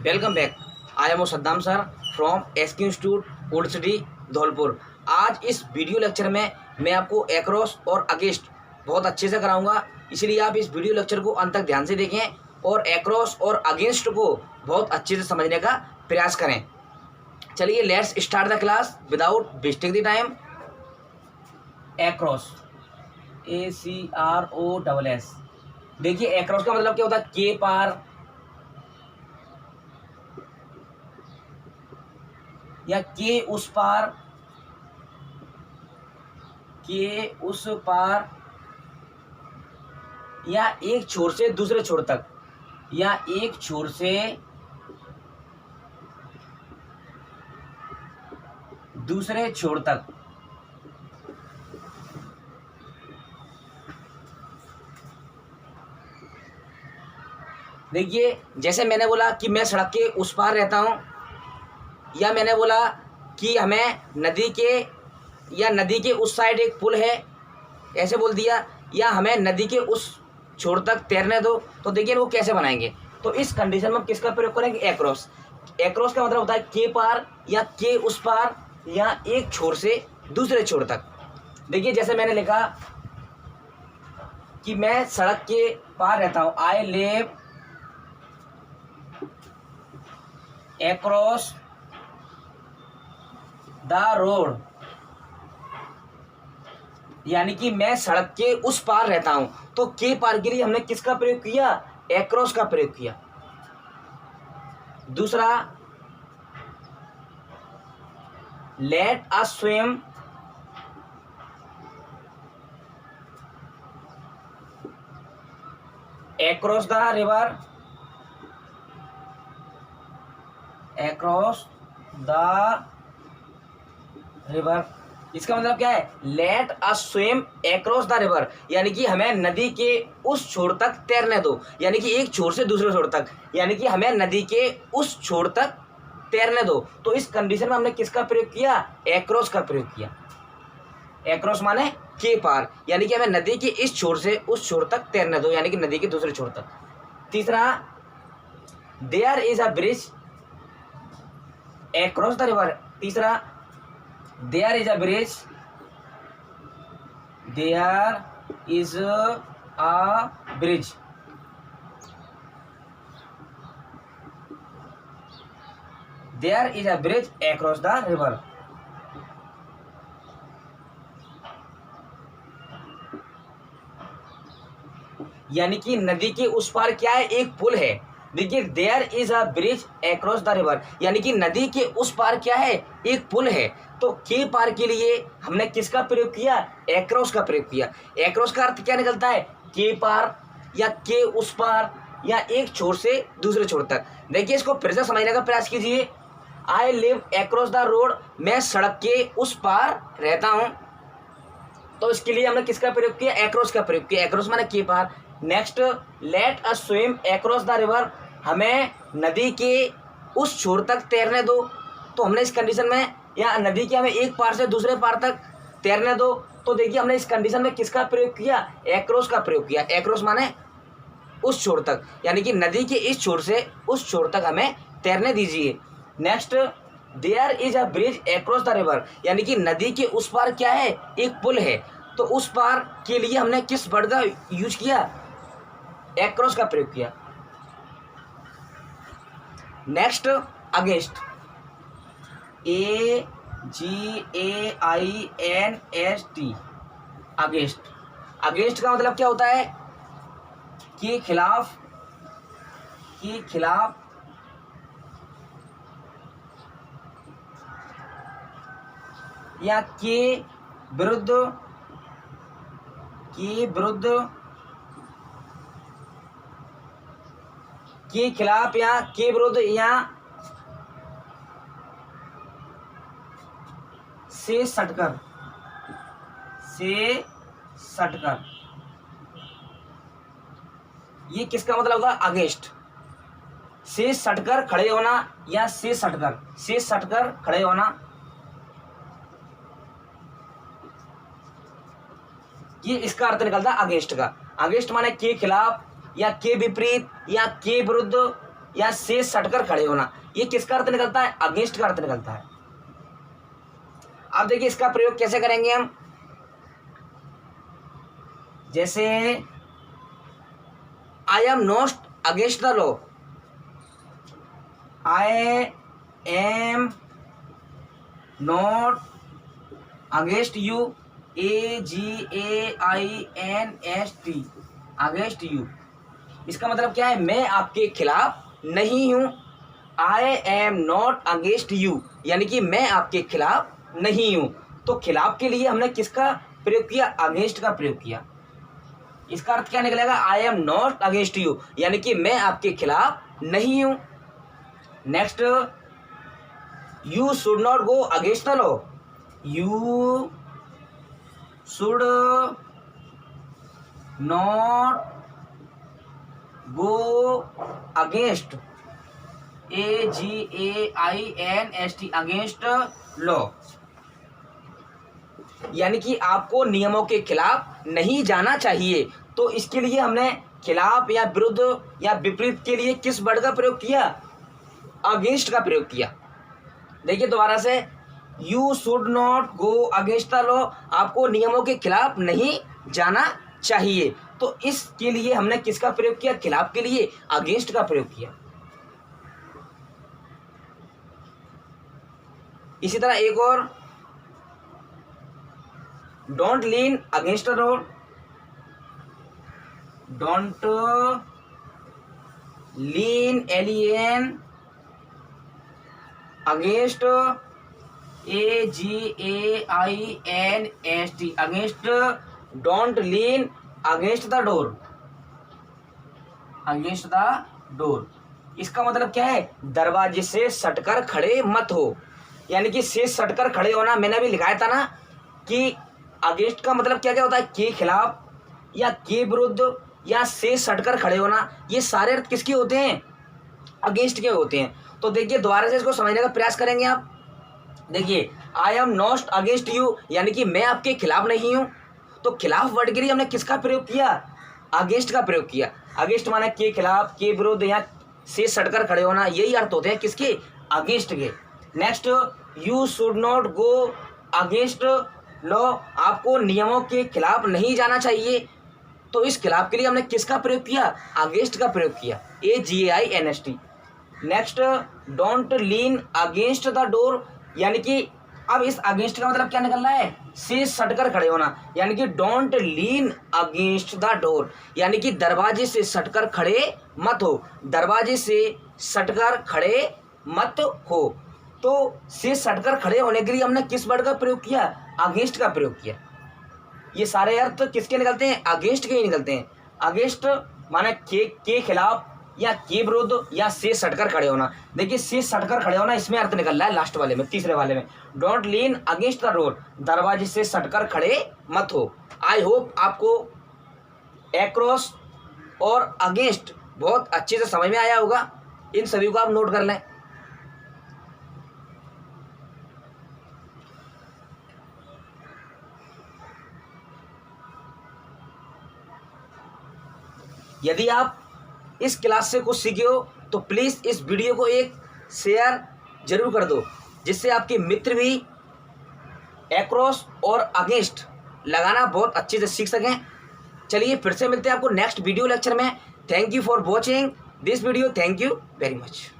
Welcome back. I am Saddam sir from SK institute old city Dholpur. आज इस video lecture में मैं आपको एक्रोस और अगेंस्ट बहुत अच्छे से कराऊंगा, इसलिए आप इस वीडियो लेक्चर को अंत तक ध्यान से देखें और एक्रोस और अगेंस्ट को बहुत अच्छे से समझने का प्रयास करें। चलिए let's start the class without wasting the time. Across ACROSS। देखिए एक्रोस का मतलब क्या होता है? के पार या के उस पार, के उस पार, या एक छोर से दूसरे छोर तक, या एक छोर से दूसरे छोर तक। देखिए जैसे मैंने बोला कि मैं सड़क के उस पार रहता हूं, या मैंने बोला कि हमें नदी के या नदी के उस साइड एक पुल है, ऐसे बोल दिया, या हमें नदी के उस छोर तक तैरने दो, तो देखिए वो कैसे बनाएंगे। तो इस कंडीशन में हम किसका प्रयोग करेंगे? एक्रोस। एक्रोस का मतलब होता है के पार या के उस पार, या एक छोर से दूसरे छोर तक। देखिए जैसे मैंने लिखा कि मैं सड़क के पार रहता हूं, I live across the road, यानी कि मैं सड़क के उस पार रहता हूं। तो के पार के लिए हमने किसका प्रयोग किया? एक्रोस का प्रयोग किया। दूसरा, late us swim across the river, across the river। इसका मतलब क्या है? Late us swim across the river, यानी कि हमें नदी के उस छोर तक तैरने दो, यानी कि एक छोर से दूसरे छोर तक, यानी कि हमें नदी के उस छोर तक तैरने दो। तो इस कंडीशन में हमने किसका प्रयोग किया? एक्रोस का प्रयोग किया। एक्रोस माने के पार, यानी कि हमें नदी के इस छोर से उस छोर तक तैरने दो, यानी कि नदी के दूसरे छोर तक। तीसरा, there is a bridge across the river. तीसरा, there is a bridge, there is a bridge, there is a bridge across the river. यानी कि नदी के उस पार क्या है? एक पुल है। देखिए there is a bridge across the river, यानी कि नदी के उस पार क्या है? एक पुल है। तो के पार के लिए हमने किसका प्रयोग किया? एक्रोस का प्रयोग किया। एक्रोस का अर्थ क्या निकलता है? के पार या के उस पार, या एक छोर से दूसरे छोर तक। देखिए इसको फिर से समझने का प्रयास कीजिए। I live across the road, मैं सड़क के उस पार रहता हूं। तो इसके लिए हमने किसका प्रयोग किया? एक्रोस का प्रयोग किया। एक्रोस माने के पार। Next, let us swim across the river, हमें नदी के उस छोर तक तैरने दो। तो हमने इस कंडीशन में, या नदी के हमें एक पार से दूसरे पार तक तैरने दो, तो देखिए हमने इस कंडीशन में किसका प्रयोग किया? एक्रोस का प्रयोग किया। एक्रोस माने उस छोर तक, यानी कि नदी के इस छोर से उस छोर तक हमें तैरने दीजिए। Next, there is a bridge across the river, यानी कि नदी के उस पार क्या है? एक पुल है। तो उस पार के लिए हमने किस वर्ड का यूज किया? एक्रोस का प्रयोग किया। Next, against, AGAINST, against. Against का मतलब क्या होता है? के खिलाफ, के खिलाफ, या के विरुद्ध, के विरुद्ध, के खिलाफ, या के विरुद्ध, या से सटकर, से सटकर। ये किसका मतलब होगा? अगेंस्ट। से सटकर खड़े होना, या से सटकर, से सटकर खड़े होना, ये इसका अर्थ निकलता है अगेंस्ट का। अगेंस्ट माने के खिलाफ, या के विपरीत, या के विरुद्ध, या से सटकर खड़े होना, ये किसका अर्थ निकलता है? अगेंस्ट का अर्थ निकलता है। अब देखिए इसका प्रयोग कैसे करेंगे हम। जैसे I am not against the law, I am not against you, AGAINST, against you. इसका मतलब क्या है? मैं आपके खिलाफ नहीं हूं। I am not against you यानी कि मैं आपके खिलाफ नहीं हूं। तो खिलाफ के लिए हमने किसका प्रयोग किया? अगेंस्ट का प्रयोग किया। इसका अर्थ क्या निकलेगा? I am not against you यानी कि मैं आपके खिलाफ नहीं हूं। Next, you should not go against the law, you should not go against, AGAINST, against law यानी कि आपको नियमों के खिलाफ नहीं जाना चाहिए। तो इसके लिए हमने खिलाफ या विरुद्ध या विपरीत के लिए किस वर्ड का प्रयोग किया? अगेंस्ट का प्रयोग किया। देखिए दोबारा से, you should not go against the law, आपको नियमों के खिलाफ नहीं जाना चाहिए। तो इसके लिए हमने किसका प्रयोग किया? खिलाफ के लिए अगेंस्ट का प्रयोग किया। इसी तरह एक और, don't lean against the door, don't lean LEN against, AGAINST, against, don't lean against the door, against the door. इसका मतलब क्या है? दरवाजे से सटकर खड़े मत हो, यानी कि से सटकर खड़े होना। मैंने अभी लिखाया था ना कि अगेंस्ट का मतलब क्या क्या होता है? के खिलाफ या के विरुद्ध या से सटकर खड़े होना। ये सारे अर्थ किसके होते हैं? अगेंस्ट के होते हैं। तो देखिए दोबारा से इसको समझने का प्रयास करेंगे आप। देखिए, I am not against you यानी कि मैं आपके खिलाफ नहीं हूं। तो खिलाफ वर्ड के लिए हमने किसका प्रयोग किया? अगेंस्ट का प्रयोग किया। अगेंस्ट माने के खिलाफ, के विरुद्ध या से सटकर खड़े होना, यही अर्थ होते हैं किसके? अगेंस्ट के। Next, you should not go against law, आपको नियमों के खिलाफ नहीं जाना चाहिए। तो इस खिलाफ के लिए हमने किसका प्रयोग किया? अगेंस्ट का प्रयोग किया, AGAINST। Next, don't lean against the door यानी कि अब इस अगेंस्ट का मतलब क्या निकल रहा है? से सटकर खड़े होना, यानी कि don't lean against the door यानी कि दरवाजे से सटकर खड़े मत हो, दरवाजे से सटकर खड़े मत हो। तो से सटकर खड़े होने के लिए हमने किस वर्ड का प्रयोग किया? अगेंस्ट का प्रयोग किया। ये सारे अर्थ किसके निकलते हैं? अगेंस्ट के ही निकलते हैं। अगेंस्ट माने के खिलाफ या के विरुद्ध या से सटकर खड़े होना। देखिए से सटकर खड़े होना इसमें अर्थ निकल रहा है लास्ट वाले में, तीसरे वाले में, don't lean against the door, दरवाजे से सटकर खड़े मत हो। आई होप आपको एक्रॉस और अगेंस्ट बहुत अच्छे से समझ में आया होगा। इन सभी को आप नोट कर लें। यदि आप इस क्लास से कुछ सीखे हो तो प्लीज़ इस वीडियो को एक शेयर जरूर कर दो, जिससे आपके मित्र भी एक्रॉस और अगेंस्ट लगाना बहुत अच्छे से सीख सकें। चलिए फिर से मिलते हैं आपको नेक्स्ट वीडियो लेक्चर में। Thank you for watching this video. Thank you very much.